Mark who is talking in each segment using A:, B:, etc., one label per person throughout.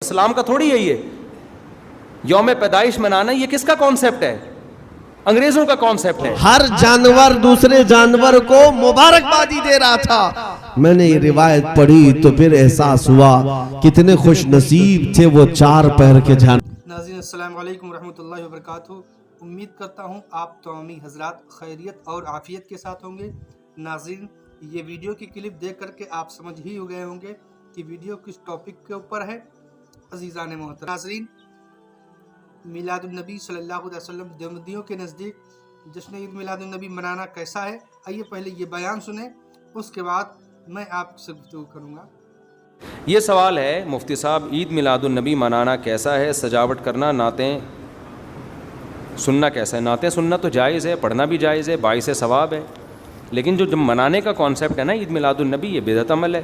A: اسلام کا تھوڑی ہے یہ یوم پیدائش منانا. یہ کس کا کانسیپٹ ہے؟ انگریزوں کا کانسیپٹ ہے.
B: ہر جانور دوسرے جانور کو مبارکبادی دے رہا تھا. میں نے یہ روایت پڑھی تو پھر احساس ہوا کتنے خوش نصیب تھے وہ چار پہر کے جانور.
C: ناظرین السلام علیکم ورحمۃ اللہ وبرکاتہ. امید کرتا ہوں آپ تمامی حضرات خیریت اور عافیت کے ساتھ ہوں گے. ناظرین یہ ویڈیو کی کلپ دیکھ کر کے آپ سمجھ ہی ہو گئے ہوں گے کہ ویڈیو کس ٹاپک کے اوپر ہے. عزیزان محترم ناظرین، میلاد النبی صلی اللہ علیہ وسلم دیوبندیوں کے نزدیک جشن عید میلاد النبی منانا کیسا ہے؟ آئیے پہلے یہ بیان سنیں، اس کے بعد میں آپ سے گفتگو کروں گا.
A: یہ سوال ہے مفتی صاحب، عید میلاد النبی منانا کیسا ہے؟ سجاوٹ کرنا، نعتیں سننا کیسا ہے؟ نعتیں سننا تو جائز ہے، پڑھنا بھی جائز ہے، باعث ثواب ہے. لیکن جو منانے کا کانسیپٹ ہے نا عید میلاد النبی، یہ بدعت عمل ہے.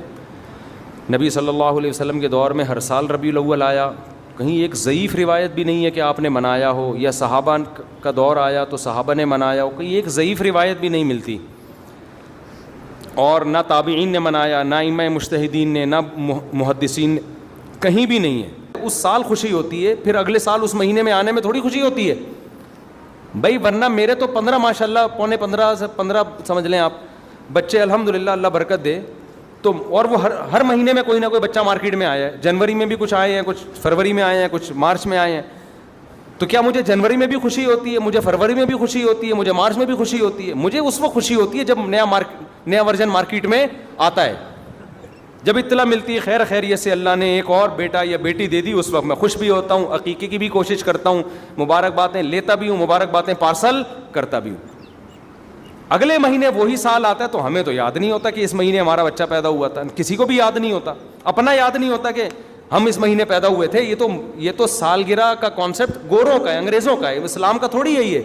A: نبی صلی اللہ علیہ وسلم کے دور میں ہر سال ربیع الاول آیا. کہیں ایک ضعیف روایت بھی نہیں ہے کہ آپ نے منایا ہو، یا صحابہ کا دور آیا تو صحابہ نے منایا ہو. کہیں ایک ضعیف روایت بھی نہیں ملتی. اور نہ تابعین نے منایا، نہ ائمہ مجتہدین نے، نہ محدثین نے، کہیں بھی نہیں ہے. اس سال خوشی ہوتی ہے، پھر اگلے سال اس مہینے میں آنے میں تھوڑی خوشی ہوتی ہے بھائی. ورنہ میرے تو 15 ماشاءاللہ، پونے 15 سے 15 سمجھ لیں آپ بچے الحمدللہ، اللہ برکت دے. تو اور وہ ہر مہینے میں کوئی نہ کوئی بچہ مارکیٹ میں آیا ہے. جنوری میں بھی کچھ آئے ہیں، کچھ فروری میں آئے ہیں، کچھ مارچ میں آئے ہیں. تو کیا مجھے جنوری میں بھی خوشی ہوتی ہے؟ مجھے فروری میں بھی خوشی ہوتی ہے؟ مجھے مارچ میں بھی خوشی ہوتی ہے؟ مجھے اس وقت خوشی ہوتی ہے جب نیا ورژن مارکیٹ میں آتا ہے، جب اطلاع ملتی ہے خیر خیریت سے اللہ نے ایک اور بیٹا یا بیٹی دے دی. اس وقت میں خوش بھی ہوتا ہوں، عقیقے کی بھی کوشش کرتا ہوں، مبارکبادیں لیتا بھی ہوں، مبارکبادیں پارسل کرتا بھی ہوں. اگلے مہینے وہی سال آتا ہے تو ہمیں تو یاد نہیں ہوتا کہ اس مہینے ہمارا بچہ پیدا ہوا تھا. کسی کو بھی یاد نہیں ہوتا، اپنا یاد نہیں ہوتا کہ ہم اس مہینے پیدا ہوئے تھے. یہ تو سالگرہ کا کانسیپٹ گوروں کا ہے، انگریزوں کا ہے، اسلام کا تھوڑی ہے. یہ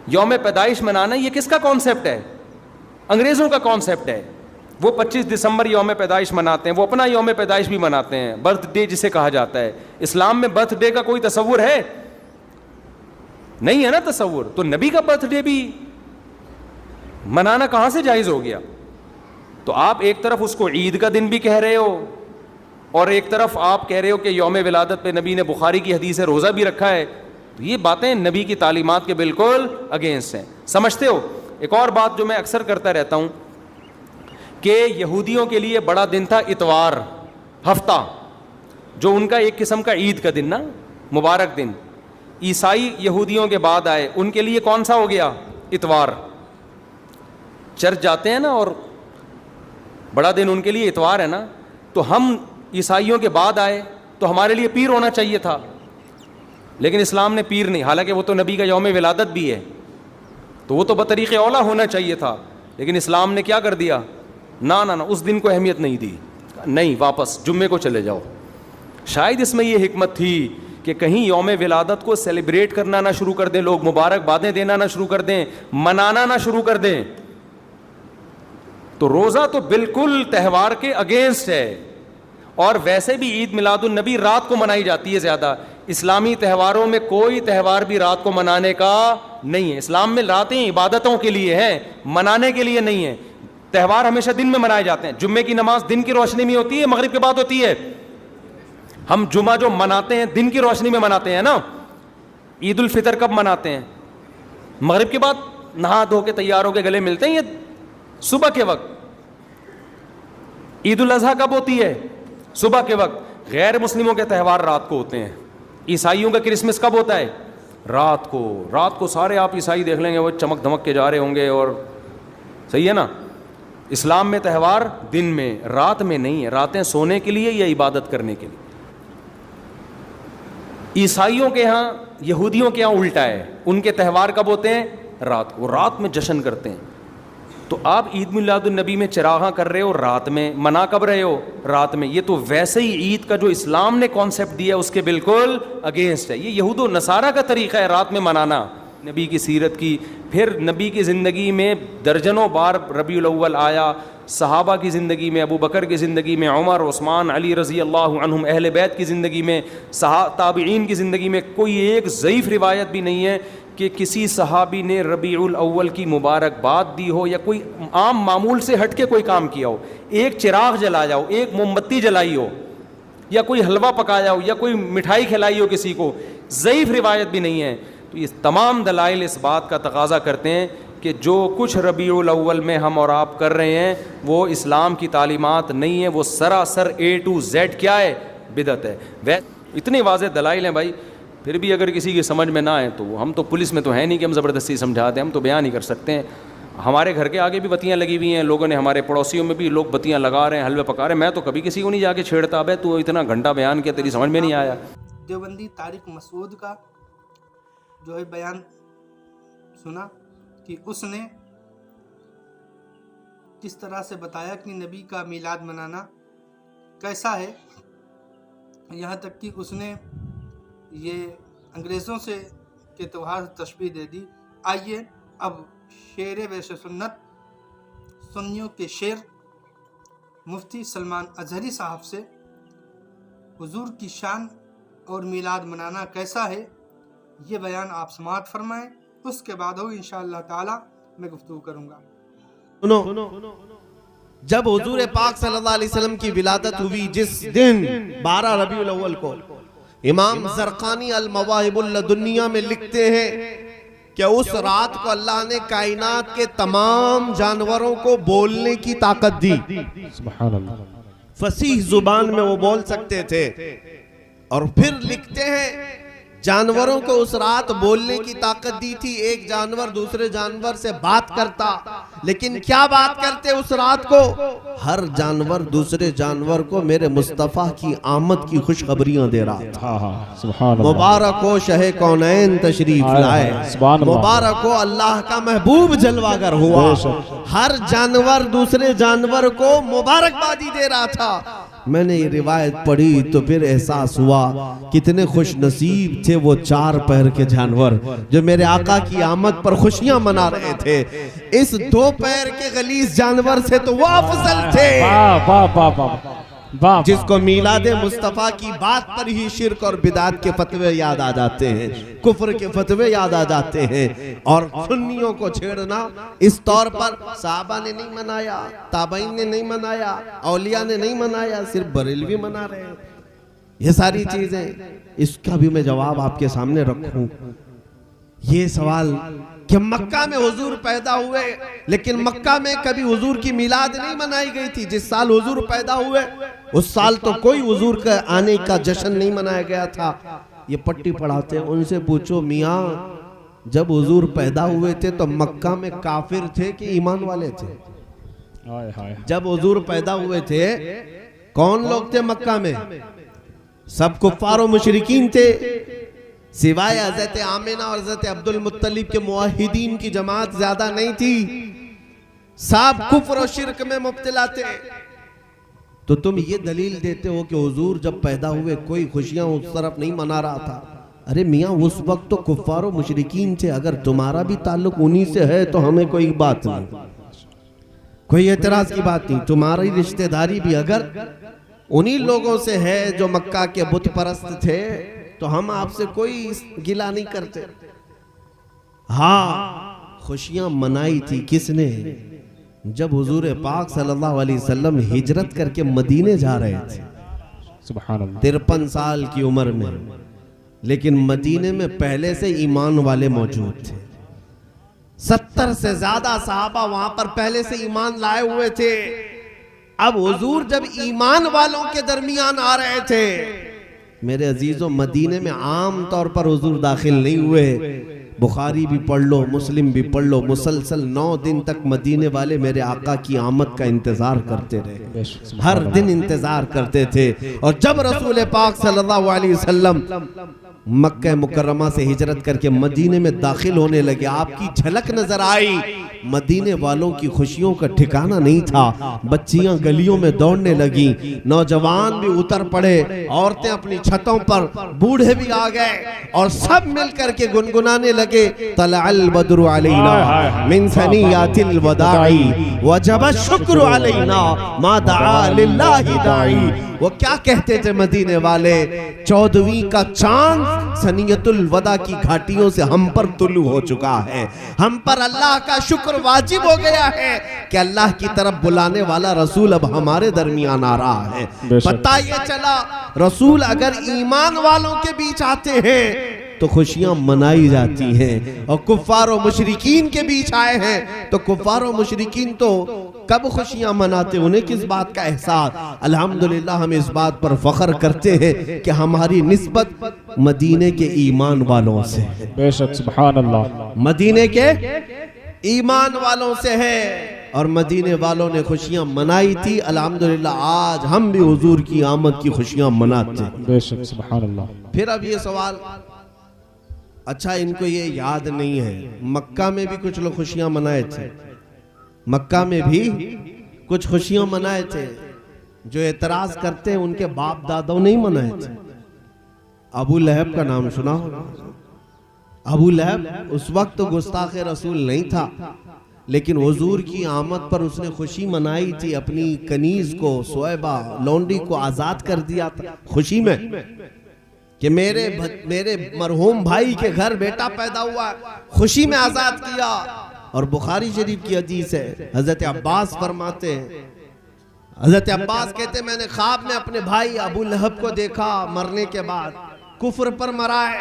A: یوم پیدائش منانا یہ کس کا کانسیپٹ ہے؟ انگریزوں کا کانسیپٹ ہے. وہ 25 دسمبر یوم پیدائش مناتے ہیں، وہ اپنا یوم پیدائش بھی مناتے ہیں، برتھ ڈے جسے کہا جاتا ہے. اسلام میں برتھ ڈے کا کوئی تصور ہے؟ نہیں ہے نا تصور. تو نبی کا برتھ ڈے بھی منانا کہاں سے جائز ہو گیا؟ تو آپ ایک طرف اس کو عید کا دن بھی کہہ رہے ہو، اور ایک طرف آپ کہہ رہے ہو کہ یوم ولادت پہ نبی نے بخاری کی حدیث ہے روزہ بھی رکھا ہے. تو یہ باتیں نبی کی تعلیمات کے بالکل اگینسٹ ہیں. سمجھتے ہو؟ ایک اور بات جو میں اکثر کرتا رہتا ہوں کہ یہودیوں کے لیے بڑا دن تھا اتوار، ہفتہ، جو ان کا ایک قسم کا عید کا دن نا، مبارک دن. عیسائی یہودیوں کے بعد آئے، ان کے لیے کون سا ہو گیا؟ اتوار. چرچ جاتے ہیں نا، اور بڑا دن ان کے لیے اتوار ہے نا. تو ہم عیسائیوں کے بعد آئے تو ہمارے لیے پیر ہونا چاہیے تھا، لیکن اسلام نے پیر نہیں. حالانکہ وہ تو نبی کا یوم ولادت بھی ہے، تو وہ تو بطریق اولا ہونا چاہیے تھا. لیکن اسلام نے کیا کر دیا؟ نہ اس دن کو اہمیت نہیں دی. نہیں، واپس جمعے کو چلے جاؤ. شاید اس میں یہ حکمت تھی کہ کہیں یوم ولادت کو سیلیبریٹ کرنا نہ شروع کر دیں لوگ، مبارکبادیں دینا نہ شروع کر دیں، منانا نہ شروع کر دیں. تو روزہ تو بالکل تہوار کے اگینسٹ ہے. اور ویسے بھی عید میلاد النبی رات کو منائی جاتی ہے زیادہ. اسلامی تہواروں میں کوئی تہوار بھی رات کو منانے کا نہیں ہے. اسلام میں راتیں عبادتوں کے لیے ہیں، منانے کے لیے نہیں ہے. تہوار ہمیشہ دن میں منائے جاتے ہیں. جمعے کی نماز دن کی روشنی میں ہوتی ہے، مغرب کے بعد ہوتی ہے. ہم جمعہ جو مناتے ہیں دن کی روشنی میں مناتے ہیں نا. عید الفطر کب مناتے ہیں؟ مغرب کے بعد نہا دھو کے تیار ہو کے گلے ملتے ہیں، یہ صبح کے وقت. عید الاضحیٰ کب ہوتی ہے؟ صبح کے وقت. غیر مسلموں کے تہوار رات کو ہوتے ہیں. عیسائیوں کا کرسمس کب ہوتا ہے؟ رات کو. رات کو سارے آپ عیسائی دیکھ لیں گے وہ چمک دھمک کے جا رہے ہوں گے، اور صحیح ہے نا. اسلام میں تہوار دن میں، رات میں نہیں ہے. راتیں سونے کے لیے یا عبادت کرنے کے لیے. عیسائیوں کے ہاں، یہودیوں کے ہاں الٹا ہے. ان کے تہوار کب ہوتے ہیں؟ رات کو. رات میں جشن کرتے ہیں. تو آپ عید میلاد النبی میں چراغاں کر رہے ہو رات میں، منا کب رہے ہو؟ رات میں. یہ تو ویسے ہی عید کا جو اسلام نے کانسیپٹ دیا اس کے بالکل اگینسٹ ہے. یہ یہود و نصارہ کا طریقہ ہے رات میں منانا. نبی کی سیرت کی، پھر نبی کی زندگی میں درجنوں بار ربیع الاول آیا. صحابہ کی زندگی میں، ابو بکر کی زندگی میں، عمر، عثمان، علی رضی اللہ عنہم، اہل بیت کی زندگی میں، تابعین کی زندگی میں کوئی ایک ضعیف روایت بھی نہیں ہے کہ کسی صحابی نے ربیع الاول کی مبارکباد دی ہو یا کوئی عام معمول سے ہٹ کے کوئی کام کیا ہو. ایک چراغ جلایا ہو، ایک موم بتی جلائی ہو، یا کوئی حلوہ پکایا ہو یا کوئی مٹھائی کھلائی ہو کسی کو، ضعیف روایت بھی نہیں ہے. تو یہ تمام دلائل اس بات کا تقاضا کرتے ہیں کہ جو کچھ ربیع الاول میں ہم اور آپ کر رہے ہیں وہ اسلام کی تعلیمات نہیں ہے، وہ سراسر A to Z کیا ہے؟ بدعت ہے. اتنے واضح دلائل ہیں بھائی، پھر بھی اگر کسی کی سمجھ میں نہ آئے تو ہم تو پولیس میں تو ہے نہیں کہ ہم زبردستی سمجھا دیں، ہم تو بیان ہی کر سکتے ہیں. ہمارے گھر کے آگے بھی بتیاں لگی ہوئی ہیں، لوگوں نے ہمارے پڑوسیوں میں بھی لوگ بتیاں لگا رہے ہیں، حلوے پکا رہے ہیں. میں تو کبھی کسی کو نہیں جا کے چھیڑتا، اب تو اتنا گھنٹہ بیان کیا تیری سمجھ میں نہیں آیا.
C: دیوبندی طارق مسعود کا جو ہے بیان سنا کہ اس نے کس طرح سے بتایا کہ نبی کا میلاد منانا کیسا ہے، یہاں تک کہ اس نے یہ انگریزوں سے کے تہوار تشبیہ دے دی. آئیے اب شیر ویش سنت سنیوں کے شیر مفتی سلمان اظہری صاحب سے حضور کی شان اور میلاد منانا کیسا ہے یہ بیان آپ سماعت فرمائیں. اس کے بعد ہو انشاءاللہ تعالی میں گفتگو کروں گا.
B: جب حضور پاک صلی اللہ علیہ وسلم کی ولادت ہوئی جس دن 12 ربیع الاول کو، امام زرقانی المواہب اللدنیہ میں لکھتے ہیں کہ اس رات کو اللہ نے کائنات کے تمام جانوروں کو بولنے کی طاقت دی.
D: سبحان اللہ.
B: فصیح زبان میں وہ بول سکتے تھے. اور پھر لکھتے ہیں جانوروں کو اس رات بولنے کی طاقت دی تھی. ایک جانور دوسرے جانور سے بات کرتا، لیکن کیا بات کرتے اس رات کو؟ ہر جانور دوسرے جانور کو میرے مصطفیٰ کی آمد کی خوشخبریاں دے رہا تھا.
D: سبحان اللہ.
B: مبارک ہو شہ کونین تشریف لائے، مبارک ہو اللہ کا محبوب جلوہ گر ہوا. ہر جانور دوسرے جانور کو مبارکبادی دے رہا تھا. میں نے یہ روایت پڑھی تو پھر احساس ہوا کتنے خوش نصیب تھے وہ 4 پیر کے جانور جو میرے آقا کی آمد پر خوشیاں منا رہے تھے. اس 2 پیر کے غلیظ جانور سے تو وہ افضل تھے جس کو میلاد مصطفیٰ کی بات پر ہی شرک اور بدعت کے فتوے یاد آ جاتے ہیں، کفر کے فتوے یاد آ جاتے ہیں. اور سنیوں کو چھیڑنا اس طور پر صحابہ نے نہیں منایا، تابعین نے نہیں منایا، اولیاء نے نہیں منایا، صرف بریلوی منا رہے ہیں. یہ ساری چیزیں، اس کا بھی میں جواب آپ کے سامنے رکھوں. یہ سوال کہ مکہ میں حضور پیدا ہوئے لیکن مکہ میں کبھی حضور کی میلاد نہیں منائی گئی تھی. جس سال حضور پیدا ہوئے اس سال تو کوئی حضور کا آنے کا جشن نہیں منایا گیا تھا. یہ پٹی پڑھاتے ہیں، ان سے پوچھو میاں جب حضور پیدا ہوئے تھے تو مکہ میں کافر تھے کہ ایمان والے تھے؟ جب حضور پیدا ہوئے تھے کون لوگ تھے مکہ میں؟ سب کفار و مشرکین تھے، سوائے حضرت آمنہ اور حضرت عبد المطلب کے موحدین کی جماعت زیادہ نہیں تھی. سب کفر و شرک میں مبتلا تھے. تو تم یہ دلیل دیتے ہو کہ حضور جب پیدا ہوئے کوئی خوشیاں اس طرف نہیں منا رہا تھا. ارے میاں اس وقت تو کفار و مشرکین تھے. اگر تمہارا بھی تعلق انہی سے ہے تو ہمیں کوئی بات نہیں، کوئی اعتراض کی بات نہیں. تمہاری رشتہ داری بھی اگر انہی لوگوں سے ہے جو مکہ کے بت پرست تھے تو ہم آپ سے کوئی گلہ نہیں کرتے. ہاں خوشیاں منائی تھی کس نے؟ جب حضور پاک صلی اللہ علیہ وسلم ہجرت کر کے مدینے جا رہے تھے 53 سال کی عمر میں، لیکن مدینے میں پہلے سے ایمان والے موجود تھے. 70 سے زیادہ صحابہ وہاں پر پہلے سے ایمان لائے ہوئے تھے. اب حضور جب ایمان والوں کے درمیان آ رہے تھے، میرے عزیزوں مدینے میں عام طور پر حضور داخل نہیں ہوئے. بخاری بھی پڑھ لو، مسلم بھی پڑھ لو، مسلسل 9 دن تک مدینے والے میرے آقا کی آمد کا انتظار کرتے رہے، ہر دن انتظار کرتے تھے. اور جب رسول پاک صلی اللہ علیہ وسلم مکہ مکرمہ سے ہجرت کر کے مدینے میں داخل ہونے لگے، آپ کی جھلک نظر آئی. مدینے والوں کی خوشیوں کا ٹھکانہ نہیں تھا. بچیاں گلیوں میں دوڑنے لگیں، نوجوان بھی اتر پڑے، عورتیں اپنی چھتوں پر، بوڑھے بھی آ گئے اور سب مل کر کے گنگنانے لگے. طلع البدر علینا من ثنیات الوداع وجب الشکر علینا ما دعا للہ داعی وہ کیا کہتے تھے مدینے والے؟ 14ویں کا چاند سنیت الوداع کی گھاٹیوں سے ہم پر طلوع ہو چکا ہے، ہم پر اللہ کا شکر واجب ہو گیا ہے کہ اللہ کی طرف بلانے والا رسول اب ہمارے درمیان آ رہا ہے۔ پتہ یہ چلا رسول اگر ایمان والوں کے بیچ آتے ہیں تو خوشیاں منائی جاتی ہیں، اور کفار و مشرکین کے بیچ آئے ہیں تو کفار و مشرکین تو کب خوشیاں مناتے، انہیں کس بات کا احساس؟ الحمدللہ ہم اس بات پر فخر کرتے ہیں کہ ہماری نسبت مدینے کے ایمان والوں سے ہے،
D: بے شک سبحان اللہ،
B: مدینے کے ایمان والوں سے ہے، اور مدینے والوں نے خوشیاں منائی تھی۔ الحمدللہ آج ہم بھی حضور کی آمد کی خوشیاں مناتے ہیں۔
D: بے شک سبحان اللہ۔
B: پھر اب یہ سوال، اچھا ان کو یہ یاد نہیں ہے مکہ میں بھی کچھ لوگ خوشیاں منائے تھے، مکہ میں بھی کچھ خوشیاں منائے تھے، جو اعتراض کرتے ہیں ان کے باپ دادوں نہیں منائے تھے۔ ابو لہب کا نام سنا ہوگا، ابو لہب اس وقت تو گستاخ رسول نہیں تھا، لیکن حضور کی آمد پر اس نے خوشی منائی تھی، اپنی کنیز کو، سویبہ لونڈی کو آزاد کر دیا تھا خوشی میں کہ میرے مرحوم بھائی کے گھر بیٹا پیدا ہوا ہے، خوشی میں آزاد کیا۔ اور بخاری شریف کی حدیث ہے، حضرت عباس فرماتے ہیں، حضرت عباس کہتے ہیں میں نے خواب میں اپنے بھائی ابو لہب کو دیکھا مرنے کے بعد، کفر پر مرا ہے۔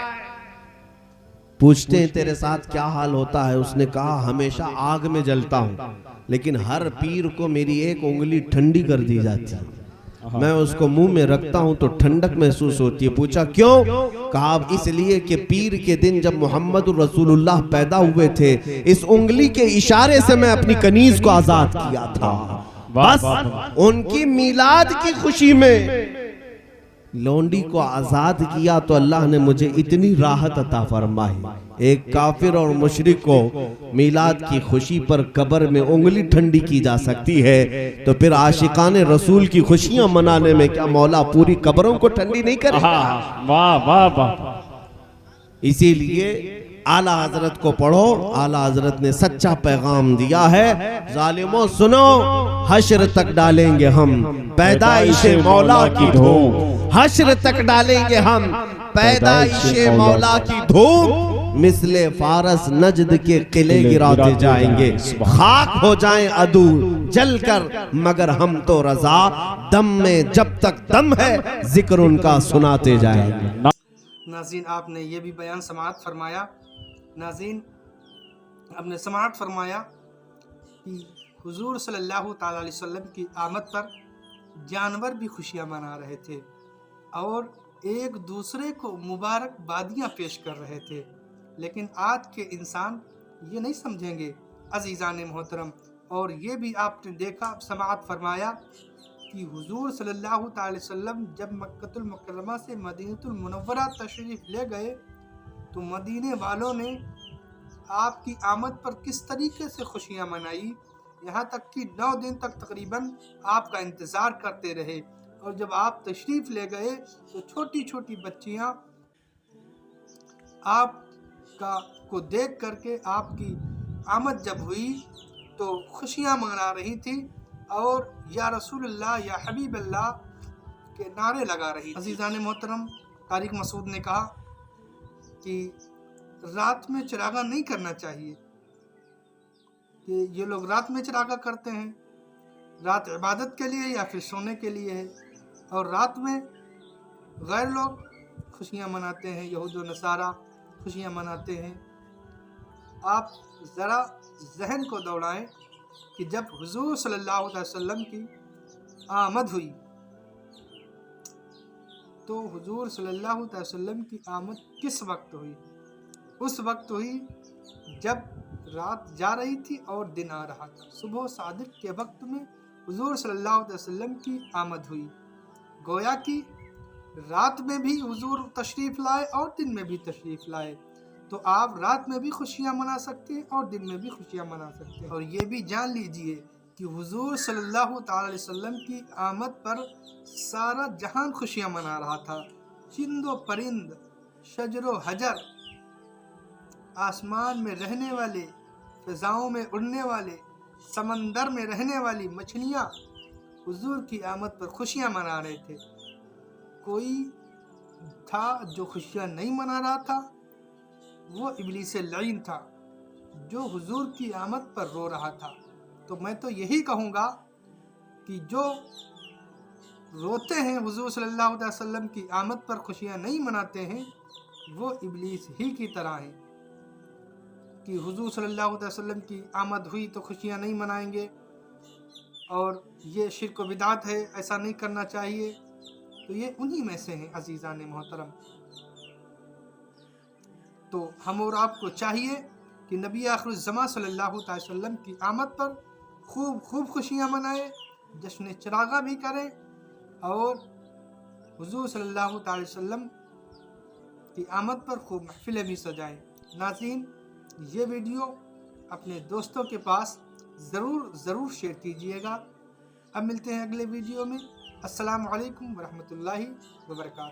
B: پوچھتے ہیں تیرے ساتھ کیا حال ہوتا ہے؟ اس نے کہا ہمیشہ آگ میں جلتا ہوں، لیکن ہر پیر کو میری ایک انگلی ٹھنڈی کر دی جاتی ہے، میں اس کو منہ میں رکھتا ہوں تو ٹھنڈک محسوس ہوتی ہے۔ پوچھا کیوں؟ کہا اس لیے کہ پیر کے دن جب محمد رسول اللہ پیدا ہوئے تھے، اس انگلی کے اشارے سے میں اپنی کنیز کو آزاد کیا تھا۔ بس ان کی میلاد کی خوشی میں لونڈی کو آزاد کیا تو اللہ نے مجھے اتنی راحت عطا فرمائی۔ ایک کافر اور مشرک کو میلاد کی خوشی پر قبر میں انگلی ٹھنڈی کی جا سکتی ہے، تو پھر عاشقان رسول کی خوشیاں منانے میں کیا مولا پوری قبروں کو ٹھنڈی نہیں کرے گا؟
D: واہ واہ واہ۔
B: اسی لیے اعلیٰ حضرت کو پڑھو، اعلیٰ حضرت نے سچا پیغام دیا ہے، ظالموں سنو، حشر تک ڈالیں گے ہم پیدائش مولا کی دھوم، حشر تک ڈالیں گے ہم پیدائش مولا کی دھوم، مثل فارس نجد کے قلعے گراتے جائیں گے، خاک ہو جائیں عدو جل کر مگر ہم تو رضا، دم میں جب تک دم ہے ذکر ان کا سناتے جائیں گے۔
C: ناظرین آپ نے یہ بھی بیان سماعت فرمایا، ناظرین آپ نے سماعت فرمایا کہ حضور صلی اللہ تعالیٰ علیہ وسلم کی آمد پر جانور بھی خوشیاں منا رہے تھے اور ایک دوسرے کو مبارک بادیاں پیش کر رہے تھے، لیکن آج کے انسان یہ نہیں سمجھیں گے عزیزان محترم۔ اور یہ بھی آپ نے دیکھا، سماعت فرمایا کہ حضور صلی اللہ تعالی وسلم جب مکہ المکرمہ سے مدینہ المنورہ تشریف لے گئے تو مدینے والوں نے آپ کی آمد پر کس طریقے سے خوشیاں منائی، یہاں تک کہ 9 دن تک تقریباً آپ کا انتظار کرتے رہے، اور جب آپ تشریف لے گئے تو چھوٹی چھوٹی بچیاں آپ کو دیکھ کر کے آپ کی آمد جب ہوئی تو خوشیاں منا رہی تھی اور یا رسول اللہ یا حبیب اللہ کے نعرے لگا رہی۔ عزیزان محترم، طارق مسعود نے کہا کہ رات میں چراغاں نہیں کرنا چاہیے، کہ یہ لوگ رات میں چراغاں کرتے ہیں، رات عبادت کے لیے یا پھر سونے کے لیے ہے، اور رات میں غیر لوگ خوشیاں مناتے ہیں، یہود و نصارہ خوشیاں مناتے ہیں۔ آپ ذرا ذہن کو دوڑائیں کہ جب حضور صلی اللہ علیہ وسلم کی آمد ہوئی تو حضور صلی اللہ علیہ وسلم کی آمد کس وقت ہوئی؟ اس وقت ہوئی جب رات جا رہی تھی اور دن آ رہا تھا، صبح صادق کے وقت میں حضور صلی اللہ علیہ وسلم کی آمد ہوئی۔ گویا کہ رات میں بھی حضور تشریف لائے اور دن میں بھی تشریف لائے، تو آپ رات میں بھی خوشیاں منا سکتے ہیں اور دن میں بھی خوشیاں منا سکتے ہیں۔ اور یہ بھی جان لیجئے کہ حضور صلی اللہ تعالی علیہ وسلم کی آمد پر سارا جہان خوشیاں منا رہا تھا، چند و پرند، شجر و حجر، آسمان میں رہنے والے، فضاؤں میں اڑنے والے، سمندر میں رہنے والی مچھلیاں حضور کی آمد پر خوشیاں منا رہے تھے۔ کوئی تھا جو خوشیاں نہیں منا رہا تھا، وہ ابلیس لعین تھا جو حضور کی آمد پر رو رہا تھا۔ تو میں تو یہی کہوں گا کہ جو روتے ہیں حضور صلی اللہ علیہ وسلم کی آمد پر، خوشیاں نہیں مناتے ہیں، وہ ابلیس ہی کی طرح ہیں کہ حضور صلی اللہ علیہ وسلم کی آمد ہوئی تو خوشیاں نہیں منائیں گے، اور یہ شرک و بدعت ہے، ایسا نہیں کرنا چاہیے۔ تو یہ انہی میں سے ہیں عزیزان محترم۔ تو ہم اور آپ کو چاہیے کہ نبی آخر الزماں صلی اللہ علیہ وسلم کی آمد پر خوب خوشیاں منائیں، جشن چراغاں بھی کریں، اور حضور صلی اللہ علیہ وسلم کی آمد پر خوب محفلیں بھی سجائیں۔ ناظرین، یہ ویڈیو اپنے دوستوں کے پاس ضرور شیئر کیجئے گا۔ اب ملتے ہیں اگلے ویڈیو میں۔ السلام علیکم ورحمۃ اللہ وبرکاتہ۔